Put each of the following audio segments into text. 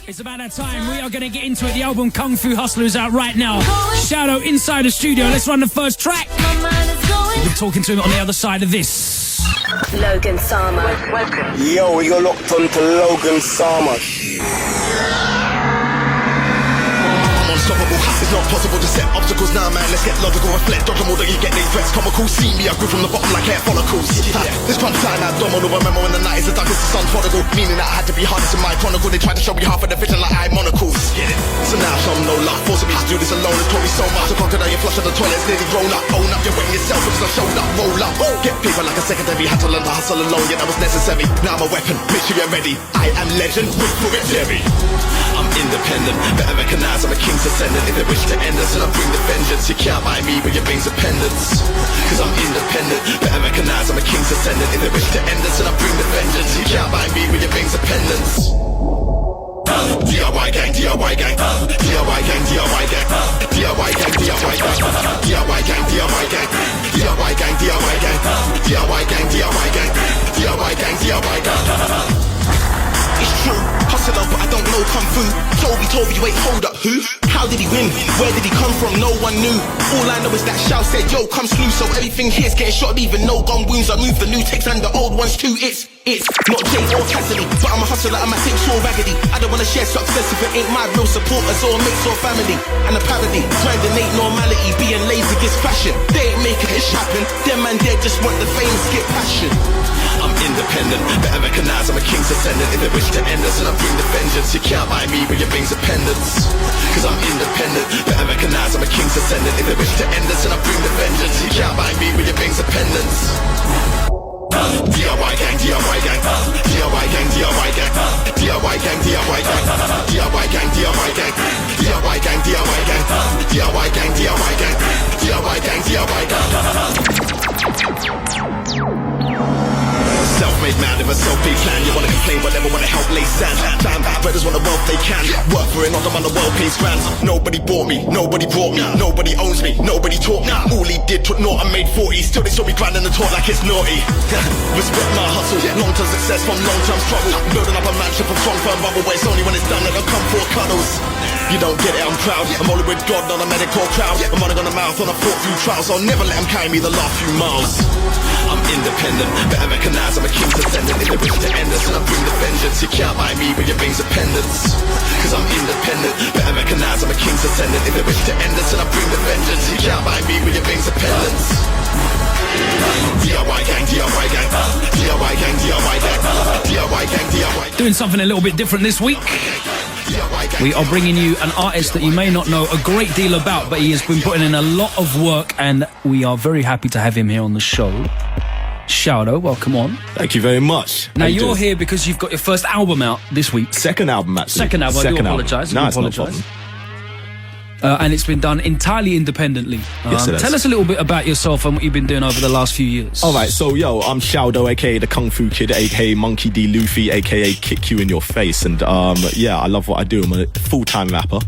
It's about that time. We are going to get into it. The album Kung Fu Hustler is out right now. ShaoDow inside the studio. Let's run the first track. We're talking to him on the other side of this. Logan Sama. Yo, you're locked on to Logan Sama. Unstoppable, it's not possible to set obstacles now, man. Let's get logical, reflect, dodge them all, don't you get these threats comical? See me, I grew from the bottom like hair follicles. This crunch time now, domino, remember when the night is the darkest, the sun's prodigal. Meaning that I had to be hardest in my chronicle. They tried to show me half of the vision like I monocles. So now show them no love, forcing me to do this alone. It taught me so much, I conquered out your flush of the toilet's nearly grown up. Own up, you're wetting yourself because I showed up, roll up. Get paper like a secondary, had to learn to hustle alone, yeah that was necessary. Now I'm a weapon, make sure you're ready. I am legend, wait for it, Jerry. I'm independent, better recognize I'm a king's descendant. If they wish to end us, and I bring the vengeance. You can't buy me with your rings of pendants. Cause I'm independent, better recognize I'm a king's descendant. If they wish to end us, and I bring the vengeance. You can't buy me with your rings of pendants. DIY gang, DIY gang, DIY gang, DIY gang, DIY gang, DIY gang, DIY gang, DIY gang, DIY gang, DIY gang, DIY gang, DIY gang, DIY gang, DIY gang. It's true, hustler, but I don't know kung fu. Toby, wait, hold up, who? How did he win? Where did he come from? No one knew. All I know is that Shao said, yo, come slew. So everything here's getting shot, even no gun wounds. I move the new takes and the old ones too. It's not Jay or Cassidy, but I'm a hustler and my tape's all raggedy. I don't wanna share success if it ain't my real supporters or mates or family. And a parody, grinding ain't normality. Being lazy gets fashion. They ain't making it happen. Them man there just want the fame, skip passion. I'm independent, better recognize I'm a king's descendant. If they wish to end us, and I bring the vengeance. You can't buy me with your rings of pendants. Cause I'm independent, better recognize I'm a king's descendant. If they wish to end us, and I bring the vengeance. You can't buy me with your rings of pendants. DIY gang, DIY gang, DIY gang, DIY gang, DIY gang, DIY gang, DIY gang, DIY gang, DIY gang, DIY gang, DIY gang, DIY gang, DIY gang, DIY gang. Self-made man with a self-made plan. You wanna complain but never wanna help lay sand. Damn bad brothers want the wealth they can. Work for it, not them on the world pays grand. Nobody bought me, nobody brought me, nobody owns me, nobody taught me. All he did took naught and made 40. Still they saw me grinding the talk like it's naughty. Respect my hustle, long-term success from long-term struggle. Building up a mansion from strong firm bubble, but it's only when it's done that I'll come for cuddles. You don't get it, I'm proud. I'm only with God, not a medical crowd. I'm running on the mouth on a fought few trials. I'll never let him carry me the last few miles. I'm independent, better recognize I'm a king's descendant. If they wish to end us, and I bring the vengeance. You can't buy me with your rings of pendants. Cause I'm independent, better recognize I'm a king's descendant. If they wish to end us, and I bring the vengeance. You can't buy me with your rings of pendants. DIY gang, DIY gang, DIY gang, DIY gang, DIY gang, DIY. Doing something a little bit different this week. We are bringing you an artist that you may not know a great deal about, but he has been putting in a lot of work, and we are very happy to have him here on the show. ShaoDow, welcome on. Thank you very much. Now you're here because you've got your first album out this week. Second album, actually. Second album, I do apologise. No, it's no problem. And it's been done entirely independently. Yes, it is. Tell us a little bit about yourself and what you've been doing over the last few years. Alright, so I'm ShaoDow, aka the Kung Fu Kid, aka Monkey D. Luffy, aka Kick You in Your Face. And yeah, I love what I do. I'm a full-time rapper.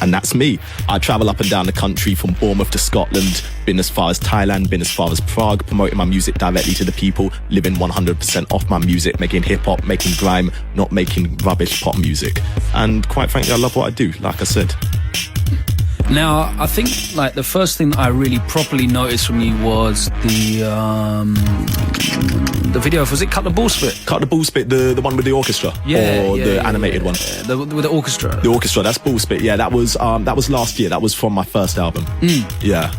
And that's me. I travel up and down the country from Bournemouth to Scotland, been as far as Thailand, been as far as Prague, promoting my music directly to the people, living 100% off my music, making hip-hop, making grime, not making rubbish pop music. And quite frankly, I love what I do, like I said. Now, I think like the first thing that I really properly noticed from you was the video. Was it Cut the Ball Spit? Cut the Ball Spit, the one with the orchestra, the animated one. With the orchestra. The orchestra, that's Ball Spit. Yeah, that was last year. That was from my first album. Yeah.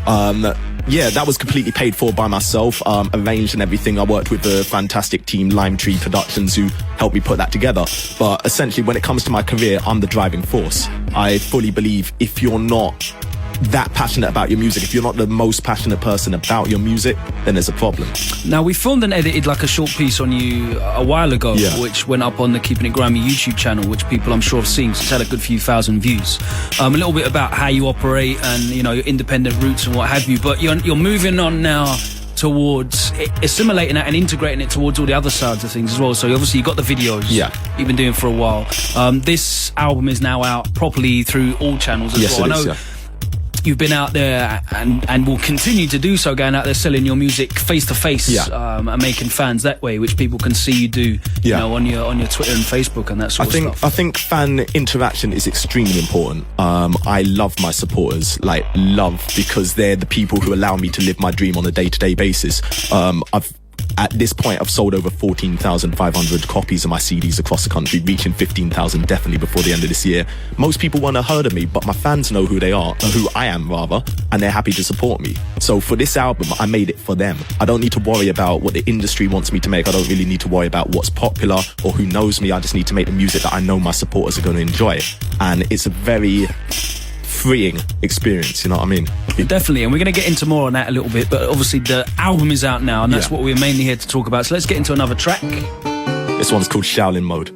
Yeah, that was completely paid for by myself, arranged and everything. I worked with the fantastic team, Lime Tree Productions, who helped me put that together. But essentially, when it comes to my career, I'm the driving force. I fully believe if you're not that passionate about your music, if you're not the most passionate person about your music, then there's a problem. Now, we filmed and edited like a short piece on you a while ago, which went up on the Keeping It Grimy YouTube channel, which people I'm sure have seen. It's had a good few thousand views. A little bit about how you operate and, you know, your independent roots and what have you. But you're moving on now towards assimilating that and integrating it towards all the other sides of things as well. So obviously you've got the videos you've been doing for a while. This album is now out properly through all channels as well. I know you've been out there and will continue to do so, going out there selling your music face to face, and making fans that way, which people can see you do, you know, on your Twitter and Facebook and that sort of stuff. I think fan interaction is extremely important. I love my supporters, because they're the people who allow me to live my dream on a day-to-day basis. At this point, I've sold over 14,500 copies of my CDs across the country, reaching 15,000 definitely before the end of this year. Most people won't have heard of me, but my fans know who they are, or who I am rather, and they're happy to support me. So for this album, I made it for them. I don't need to worry about what the industry wants me to make. I don't really need to worry about what's popular or who knows me. I just need to make the music that I know my supporters are going to enjoy. And it's a very freeing experience, you know what I mean? Definitely, and we're going to get into more on that a little bit, but obviously the album is out now, and that's what we're mainly here to talk about. So let's get into another track. This one's called Shaolin Mode.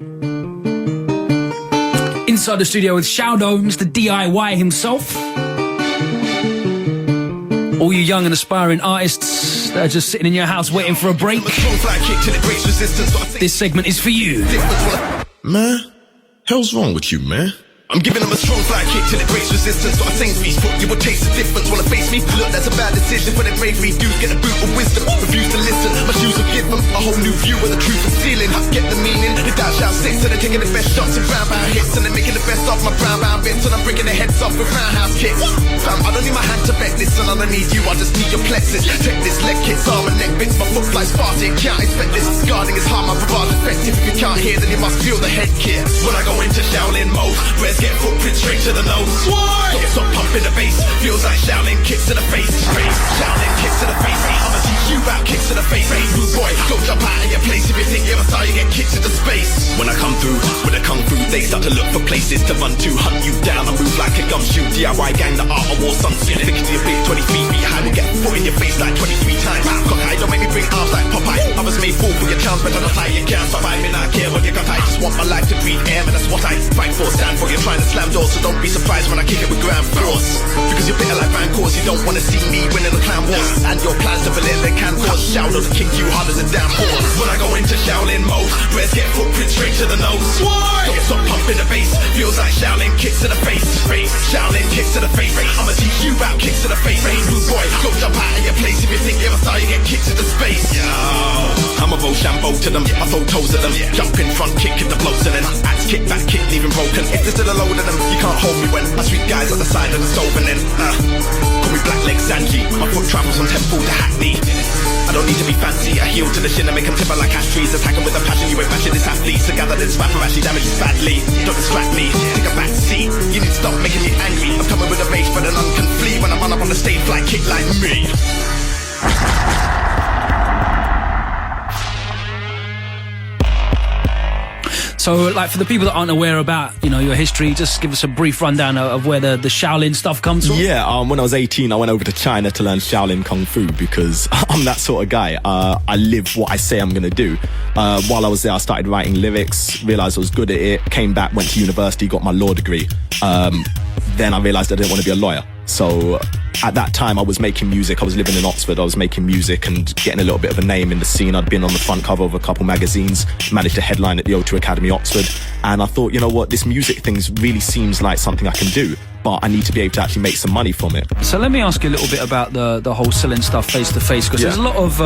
Inside the studio with ShaoDow, Mr. DIY himself. All you young and aspiring artists that are just sitting in your house waiting for a break, this segment is for you. Man, hell's wrong with you, man? I'm giving them a strong fly kick till it breaks resistance. Got a Sainsbury's foot, you will taste the difference. Wanna face me? Look, that's a bad decision for their bravery. Dudes get a boot of wisdom, refuse to listen. My shoes will give them a whole new view of the truth of stealing. Get the meaning, they dash out six, so they're taking the best shots in brown hits, and they're making the best off my brown bits, and I'm breaking their heads off with roundhouse kicks. Fam, I don't need my hand to bet this, and I don't need you, I just need your plexus. Check this, leg kicks, arm and neck bits, my foot flies fast, you can't expect this. Guarding is hard, my bravade's effective. If you can't hear, then you must feel the headgear. When I go into Shaolin mode, Reds get footprints straight to the nose. Why? Don't stop pumping the bass. Feels like Shaolin kicks to the face. Shaolin kicks to the face. I'ma teach you about kicks to the face. Rude boy, go jump out of your place. If you think you're a star, you get kicked into space. When I come through with a kung fu, they start to look for places to run to, hunt you down. I move like a gumshoe. DIY gang, the art of war sunsuit. Think to your face 20 feet behind. Will get a foot in your face like 23 times. Cockeye, don't make me bring arms like Popeye. Others may fall for your chance, but not high. You can't survive me, not care what you got. I just want my life to breathe air, and that's what I fight for. Stand for. You're trying to slam doors, so don't be surprised when I kick it with grand force. Because you're bitter like Van Course, you don't wanna see me winning the clan wars. And your plans to belittle it can cause ShaoDow to kick you hard as a damn horse. When I go into Shaolin mode, Reds get footprints straight to the nose. Why? Don't stop pumping the bass. Feels like Shaolin kicks to the face. Shaolin kicks to the face. I'ma teach you about kicks to the face. Rude boy, go jump out of your place. If you think you're a star, you get kicked into space. Yo, I'm a Rochambeau to them. I throw toes at them. Jump in front, kick the blows, and then axe kick, back kick, leaving broken. If there's still a load of them, you can't hold me when I sweet guys on the side of the stove, and then call me Black Leg Sanji. My foot travels from Temple to Hackney. I don't need to be fancy. I heel to the shin and make them timber like ash trees. Attack them with a passion, you ain't matching this athlete. Together this rapper actually damages badly. Don't distract me, take a back seat. You need to stop making me angry. I'm coming with a rage, but none can flee. When I'm up on the stage, fly kick like me. So, like, for the people that aren't aware about, you know, your history, just give us a brief rundown of where the Shaolin stuff comes from. Yeah, when I was 18, I went over to China to learn Shaolin Kung Fu because I'm that sort of guy. I live what I say I'm going to do. While I was there, I started writing lyrics, realised I was good at it, came back, went to university, got my law degree. Then I realised I didn't want to be a lawyer. So at that time, I was making music. I was living in Oxford. I was making music and getting a little bit of a name in the scene. I'd been on the front cover of a couple magazines, managed to headline at the O2 Academy, Oxford. And I thought, you know what, this music thing really seems like something I can do, but I need to be able to actually make some money from it. So let me ask you a little bit about the whole selling stuff face to face, because there's a lot of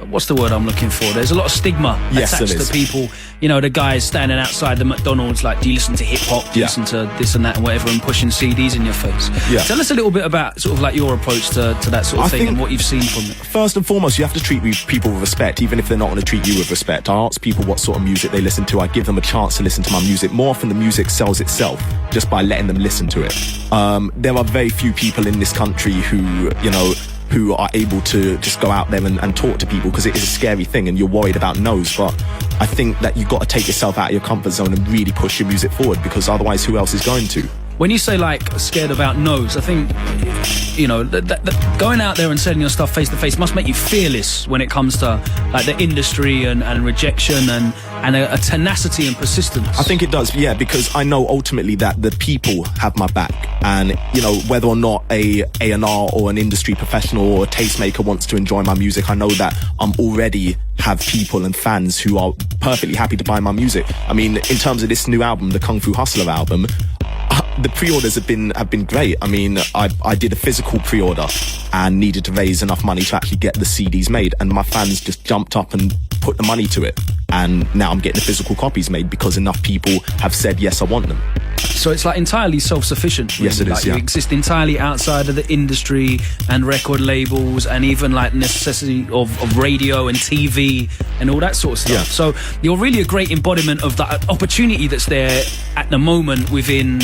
what's the word I'm looking for? There's a lot of stigma attached to people. You know, the guys standing outside the McDonald's like, do you listen to hip hop? Do you listen to this and that and whatever, and pushing CDs in your face? Tell us a little bit about sort of like your approach to that sort of thing and what you've seen from it. First and foremost, you have to treat people with respect, even if they're not going to treat you with respect. I ask people what sort of music they listen to. I give them a chance to listen to my music. More often, the music sells itself just by letting them listen to it. There are very few people in this country who, you know, who are able to just go out there and talk to people, because it is a scary thing and you're worried about no's. But I think that you've got to take yourself out of your comfort zone and really push your music forward, because otherwise who else is going to? When you say like scared about no's, I think, you know, that going out there and selling your stuff face to face must make you fearless when it comes to like the industry and rejection and a tenacity and persistence. I think it does, yeah, because I know ultimately that the people have my back, and you know, whether or not a A&R or an industry professional or a tastemaker wants to enjoy my music, I know that I'm already have people and fans who are perfectly happy to buy my music. I mean, in terms of this new album, the Kung Fu Hustler album, the pre-orders have been great. I mean, I did a physical pre-order and needed to raise enough money to actually get the CDs made, and my fans just jumped up and put the money to it. And now I'm getting the physical copies made because enough people have said, yes, I want them. So it's like entirely self-sufficient. Really. Yes, it is, like yeah. You exist entirely outside of the industry and record labels and even like necessity of radio and TV and all that sort of stuff. Yeah. So you're really a great embodiment of that opportunity that's there at the moment within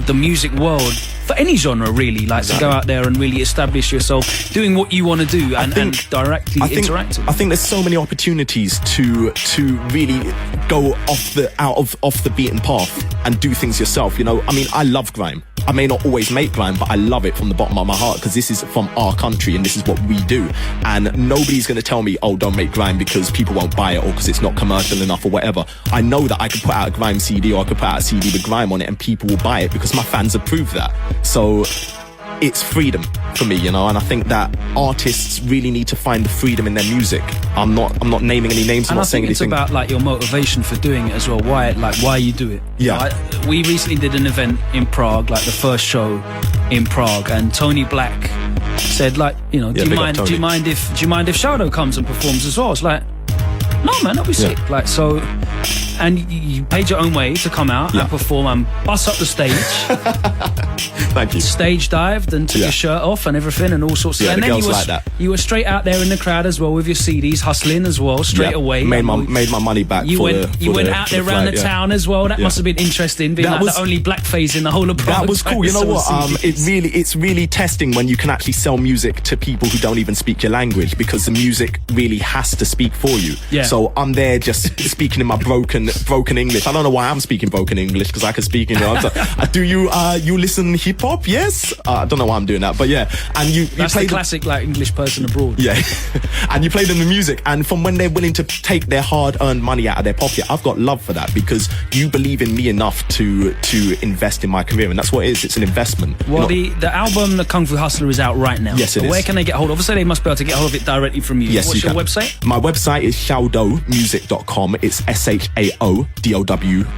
the music world for any genre, really, like to go out there and really establish yourself doing what you want to do and directly interacting. I think there's so many opportunities to really go off the beaten path and do things yourself. You know, I mean, I love grime. I may not always make grime, but I love it from the bottom of my heart because this is from our country and this is what we do. And nobody's going to tell me, oh, don't make grime because people won't buy it or because it's not commercial enough or whatever. I know that I could put out a grime CD or I could put out a CD with grime on it and people will buy it because my fans approve that. So it's freedom for me, you know, and I think that artists really need to find the freedom in their music. I'm not naming any names. I'm not saying anything. And I think it's about like your motivation for doing it as well. Why you do it. Yeah. We recently did an event in Prague, like the first show in Prague, and Tony Black said, like, you know, do you mind if ShaoDow comes and performs as well? It's like, no, man, that'll be sick. Like, so, and you paid your own way to come out and perform and bust up the stage. Thank you. Stage dived and took your shirt off and everything and all sorts of stuff. and the then girls like that. You were straight out there in the crowd as well with your CDs, hustling as well, straight away. Made my money back. You went out there around the town as well. That must have been interesting, being like the only blackface in the whole of Prague. That was cool. You know what? It's really testing when you can actually sell music to people who don't even speak your language, because the music really has to speak for you. Yeah. So I'm there just speaking in my broken English. I don't know why I'm speaking broken English, because I can speak in do you listen hip hop? Yes. I don't know why I'm doing that, but yeah. And you that's play the classic like English person abroad. Yeah. And you play them the music, and from when they're willing to take their hard-earned money out of their pocket, I've got love for that, because you believe in me enough to invest in my career, and that's what it is. It's an investment. Well, the album The Kung Fu Hustler is out right now. Yes, it is. Where can they get hold of it? Obviously, they must be able to get hold of it directly from you. Yes, What's you your can. website? My website is ShaoDow.music.com. It's ShaoDow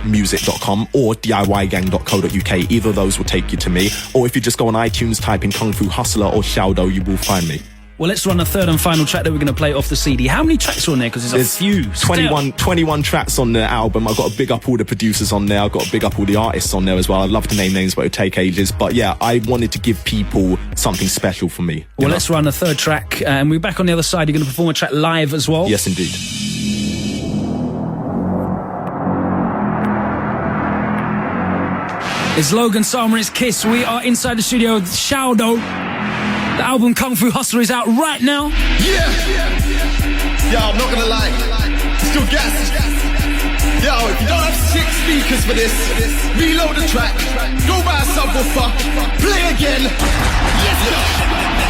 music.com, or DIYgang.co.uk. Either of those will take you to me. Or if you just go on iTunes, type in Kung Fu Hustler or ShaoDow, you will find me. Well, let's run a third and final track that we're going to play off the CD. How many tracks are on there? Because there's a few. 21 tracks on the album. I've got to big up all the producers on there. I've got to big up all the artists on there as well. I'd love to name names, but it would take ages. But yeah, I wanted to give people something special for me. Well, let's run a third track. And we're back on the other side. You're going to perform a track live as well? Yes, indeed. It's Logan Sama, it's Kiss. We are inside the studio with ShaoDow. The album Kung Fu Hustler is out right now. Yeah, I'm not gonna lie, still gassed. Yo, if you don't have 6 speakers for this, reload the track, go buy a subwoofer, play again. Yes,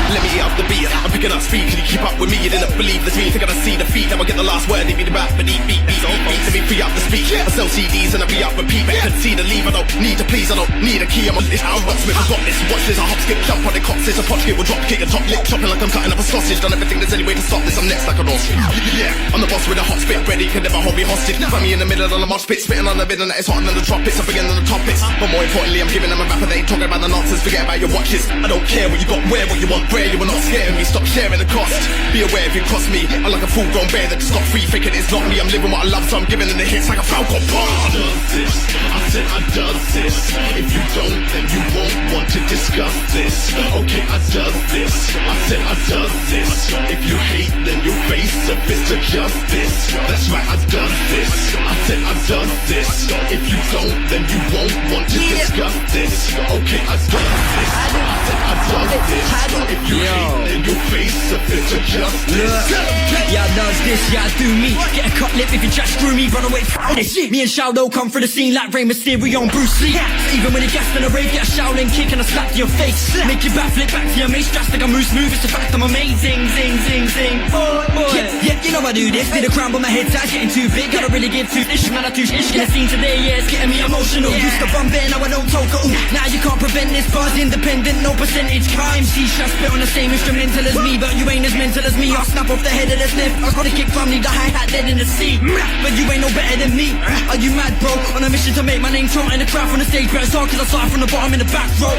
let me eat up the beat. I'm picking up speed. Can you keep up with me? You didn't believe the dream. Think I see defeat. Now I get the last word. They be the rap, but beat. Let me free up the speech. I sell CDs and I be up repeat. But you can see the leave. I don't need to please. I don't need a key. I'm on this. I'm Rocksmith. I got this. Watch this. I hop, skip, jump on the cops. It's a pot skip. We'll drop kick and top lick. Chopping like I'm cutting up a sausage. Done everything there's any way to stop this. I'm next like a ostrich. Yeah, I'm the boss with a hot spit. Ready. Can never hold me hostage. Find me in the middle of the mosh pit. Spitting on the rhythm that is hotter than the tropics. I'm bigger than the topics. But more importantly, I'm giving them a rapper. They ain't talking about the nonsense. Forget about your watches. I don't care what you got. Wear what you want. Where you were not scaring me. Stop sharing the cost. Be aware if you cross me. I'm like a full-grown bear that just got free, thinking it's not me. I'm living what I love, so I'm giving them the hits like a Falcon. I said I does this. If you don't, then you won't want to discuss this. Okay, I does this. I said I does this. If you hate, then you'll face a fist of justice. That's right, I does this. I said I does this. If you don't, then you won't want to discuss this. Okay, I does this. I said I does this. If you hate, then you'll face a fist of justice. Yeah, does this, yeah, I do me. Get a cut lip if you just screw me. Run away from this. Me and ShaoDow come through the scene like Rey Mysterio and Bruce Lee. Even when you gassed in a rave, get a Shaolin kick and a slap to your face. Make you backflip back to your mace, just like a moose move. It's the fact I'm amazing, zing, zing, zing. Boy. Yeah, you know I do this. Did a crown but my head's getting too big. Gotta really give two ish, man, I too ish. Get a scene today, yeah, it's getting me emotional. Used to bump it, now I don't talk at all. Now you can't prevent this buzz, independent, no percentage. it's crime. See, Shao spit on the same instrumental as me, but you ain't as mental as me. I'll snap off the head of the sniff. I got a kick from me, the hi-hat dead in the seat. But you ain't no better than me. Are you mad, bro? On a mission to make my name trot in the crowd from the stage, but it's hard cause I started from the bottom in the back row.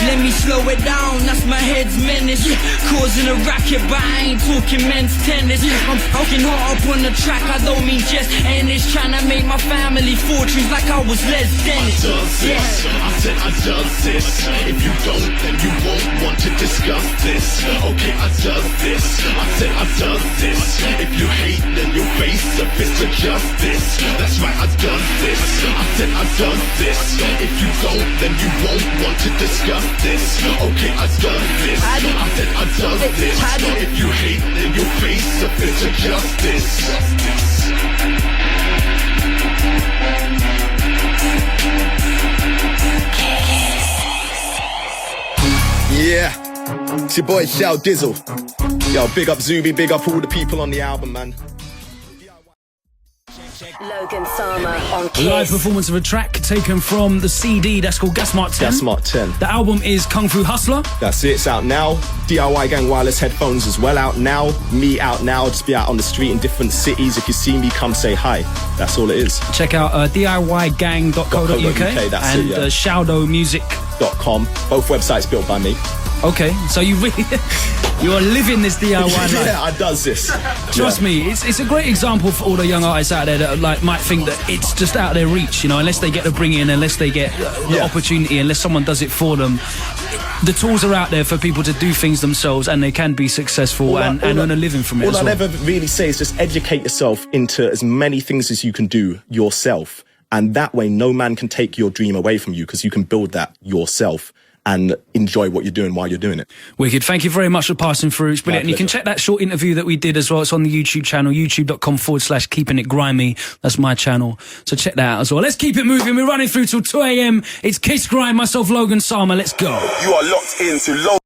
Let me slow it down, that's my head's menace. Causing a racket, but I ain't talking men's tennis. I'm fucking hot up on the track, I don't mean just Ennis. Trying to make my family fortunes like I was Les Dennis. I does this, I said I does this. If you don't, then you won't want to discuss this. Okay, I does this, I said I does this. If you hate, then you'll face a fist of justice. That's right, I does this, I said I does this. If you don't, then you won't want to discuss this. Okay, I does this, I said I does this. If you hate, then you'll face a fist of justice. Yeah, it's your boy Shao Dizzle. Yo, big up Zuby, big up all the people on the album, man. Logan Sama on A live Kiss. performance of a track taken from the CD that's called Gas Mark 10. Gas Mark 10. The album is Kung Fu Hustler. That's it, it's out now. DIY Gang wireless headphones as well out now. Me out now, just be out on the street in different cities. If you see me, come say hi. That's all it is. Check out DIYgang.co.uk that's and it, yeah. ShaoDow Music. .com. Both websites built by me. Okay, so you really you are living this DIY life. Yeah, I does this. Trust me, it's a great example for all the young artists out there that like might think that it's just out of their reach, you know, unless they get the bring in, unless they get the opportunity, unless someone does it for them. The tools are out there for people to do things themselves, and they can be successful and earn a living from it as well. All I ever really say is just educate yourself into as many things as you can do yourself, and that way no man can take your dream away from you, because you can build that yourself and enjoy what you're doing while you're doing it. Wicked. Thank you very much for passing through. It's brilliant. My And you can check that short interview that we did as well. It's on the YouTube channel, youtube.com/keeping it grimy. That's my channel. So check that out as well. Let's keep it moving. We're running through till 2 a.m. It's Kiss Grime, myself, Logan Sama. Let's go. You are locked into Logan.